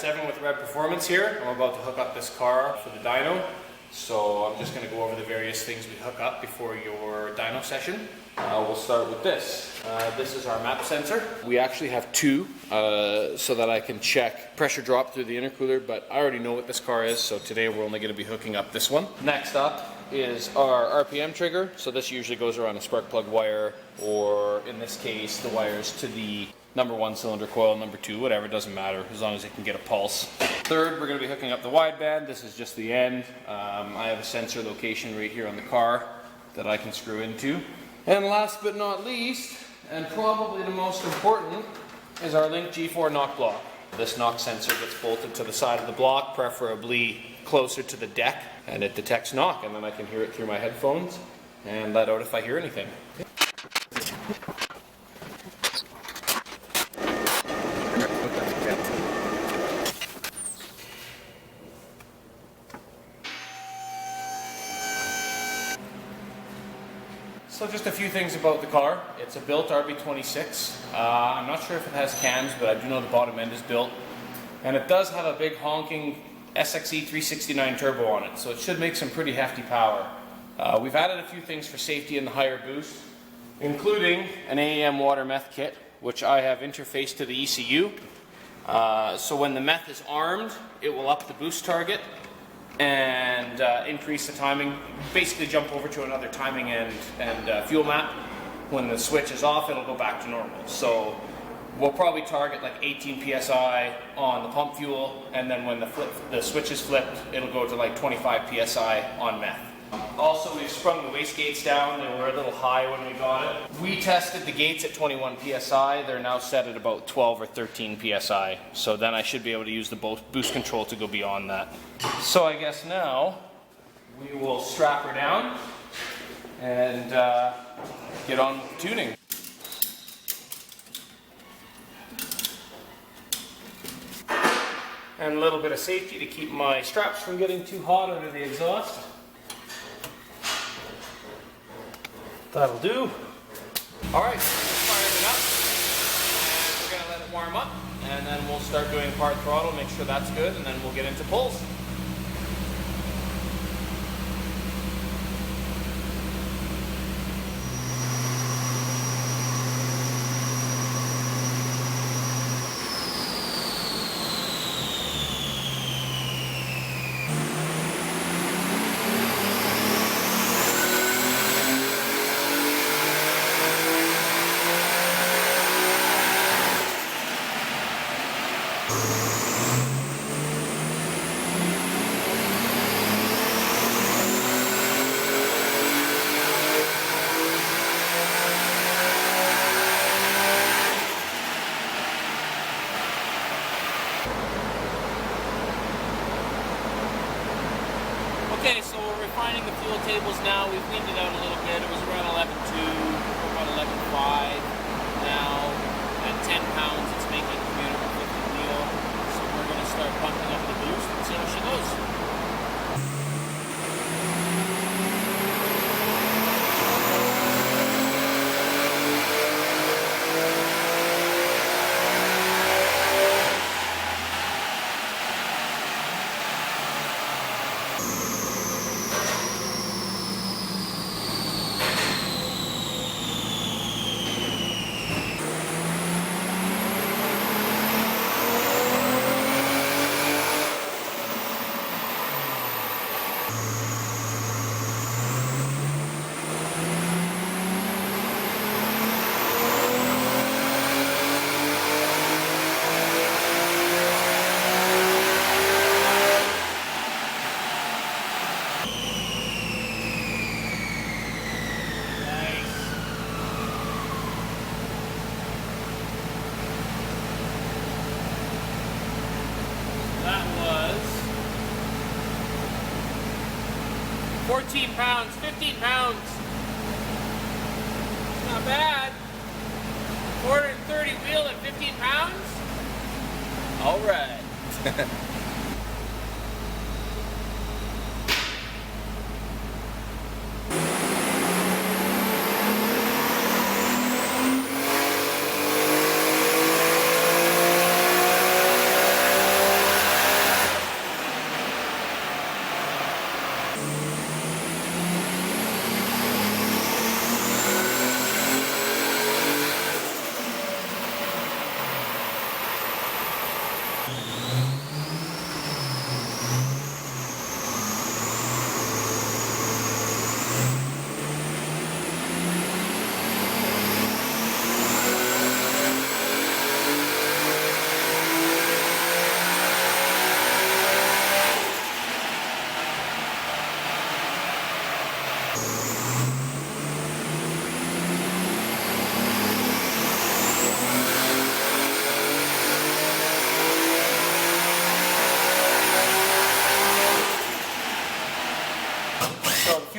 it's Evan with Rev'd Performance here. I'm about to hook up this car for the dyno. So I'm just going to go over the various things we hook up before your dyno session. We'll start with this. This is our map sensor. We actually have two so that I can check pressure drop through the intercooler, but I already know what this car is, so today we're only going to be hooking up this one. Next up is our RPM trigger. So this usually goes around a spark plug wire, or in this case the wires to the number 1 cylinder coil, number 2, whatever, it doesn't matter as long as it can get a pulse. Third, we're going to be hooking up the wideband. This is just the end. I have a sensor location right here on the car that I can screw into. And last but not least, and probably the most important, is our Link G4 knock block. This knock sensor gets bolted to the side of the block, preferably closer to the deck, and it detects knock, and then I can hear it through my headphones and let out if I hear anything. So just a few things about the car. It's a built RB26. I'm not sure if it has cams, but I do know the bottom end is built. And it does have a big honking SXE 369 turbo on it, so it should make some pretty hefty power. We've added a few things for safety in the higher boost, including an AEM Water Meth Kit, which I have interfaced to the ECU. So when the meth is armed, it will up the boost target and increase the timing, basically jump over to another timing and fuel map. When the switch is off, it'll go back to normal. So we'll probably target like 18 psi on the pump fuel, and then when the switch is flipped, it'll go to like 25 psi on meth. Also, we've sprung the wastegates down. They were a little high when we got it. We tested the gates at 21 psi. They're now set at about 12 or 13 psi. So then I should be able to use the boost control to go beyond that. So I guess now we will strap her down and get on with the tuning. And a little bit of safety to keep my straps from getting too hot under the exhaust. That'll do. All right, let's fire it up, and we're gonna let it warm up, and then we'll start doing part throttle, make sure that's good, and then we'll get into pulls. Okay, so we're refining the fuel tables now. We've cleaned it out a little bit. It was around 11.2, we're about 11.5 now. At 10 pounds, it's making 350 wheel. So we're going to start pumping up the boost and see how she goes. That was 14 pounds, 15 pounds. Not bad. 430 wheel at 15 pounds. All right.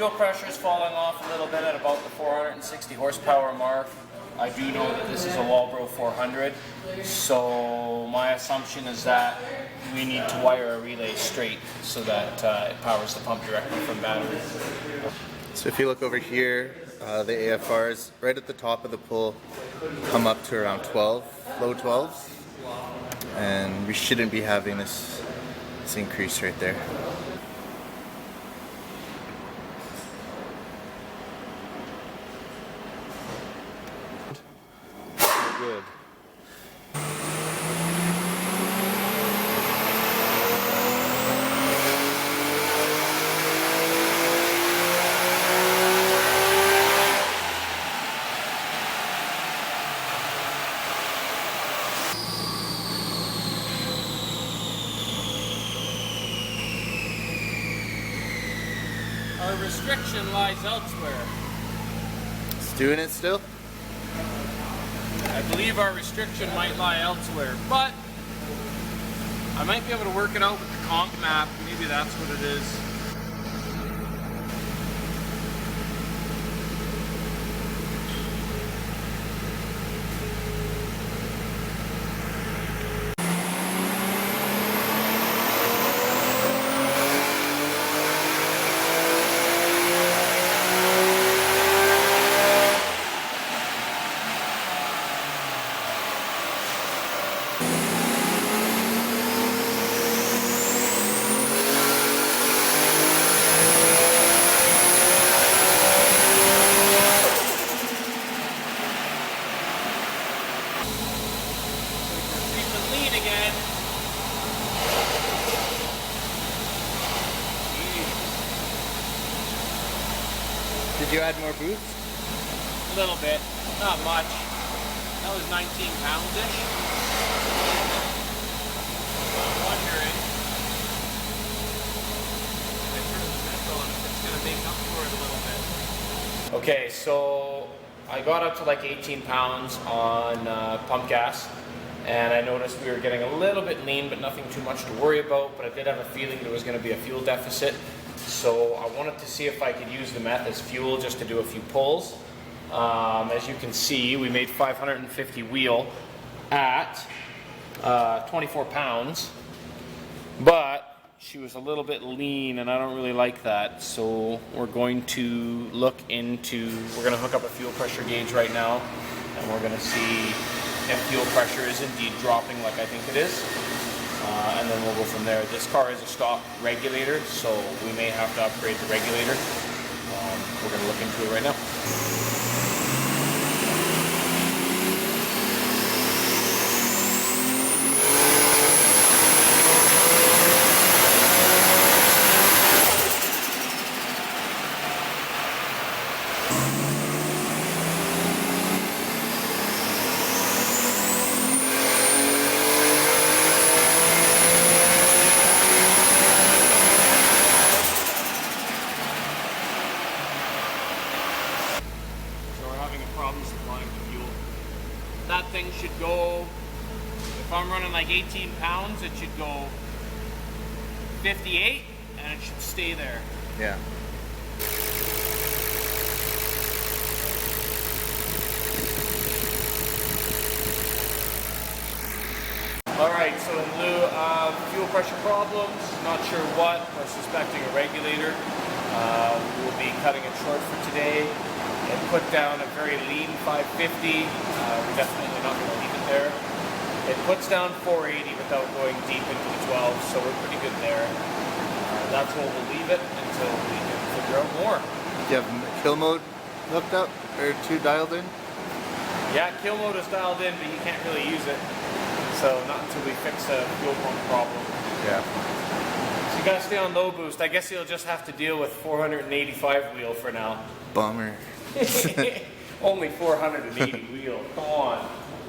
fuel pressure is falling off a little bit at about the 460 horsepower mark. I do know that this is a Walbro 400, so my assumption is that we need to wire a relay straight so that it powers the pump directly from battery. So if you look over here, the AFRs right at the top of the pull come up to around 12, low 12s, and we shouldn't be having this increase right there. Good. Our restriction lies elsewhere. It's doing it still? I believe our restriction might lie elsewhere, but I might be able to work it out with the comp map. Maybe that's what it is. Did you add more boost? A little bit, not much. That was 19 pounds-ish. I'm wondering if I turn the vent on, if it's going to make up for it a little bit. Okay, so I got up to like 18 pounds on pump gas, and I noticed we were getting a little bit lean, but nothing too much to worry about, but I did have a feeling there was going to be a fuel deficit. So I wanted to see if I could use the meth as fuel just to do a few pulls. As you can see, we made 550 wheel at 24 pounds, but she was a little bit lean and I don't really like that. So we're going to look into, we're going to hook up a fuel pressure gauge right now, and we're going to see if fuel pressure is indeed dropping like I think it is. And then we'll go from there. This car is a stock regulator, so we may have to upgrade the regulator. We're going to look into it right now. That thing should go, if I'm running like 18 pounds, it should go 58 and it should stay there. Yeah. Alright, so in lieu of fuel pressure problems, not sure what, we're suspecting a regulator. We'll be cutting it short for today. It put down a very lean 550. We're definitely not going to leave it there. It puts down 480 without going deep into the 12, so we're pretty good there. That's where we'll leave it until we can figure out more. Do you have kill mode hooked up or 2 dialed in? Yeah, kill mode is dialed in, but you can't really use it. So not until we fix a fuel pump problem. Yeah. So you gotta stay on low boost. I guess you'll just have to deal with 485 wheel for now. Bummer. Only 480 wheel. Come on.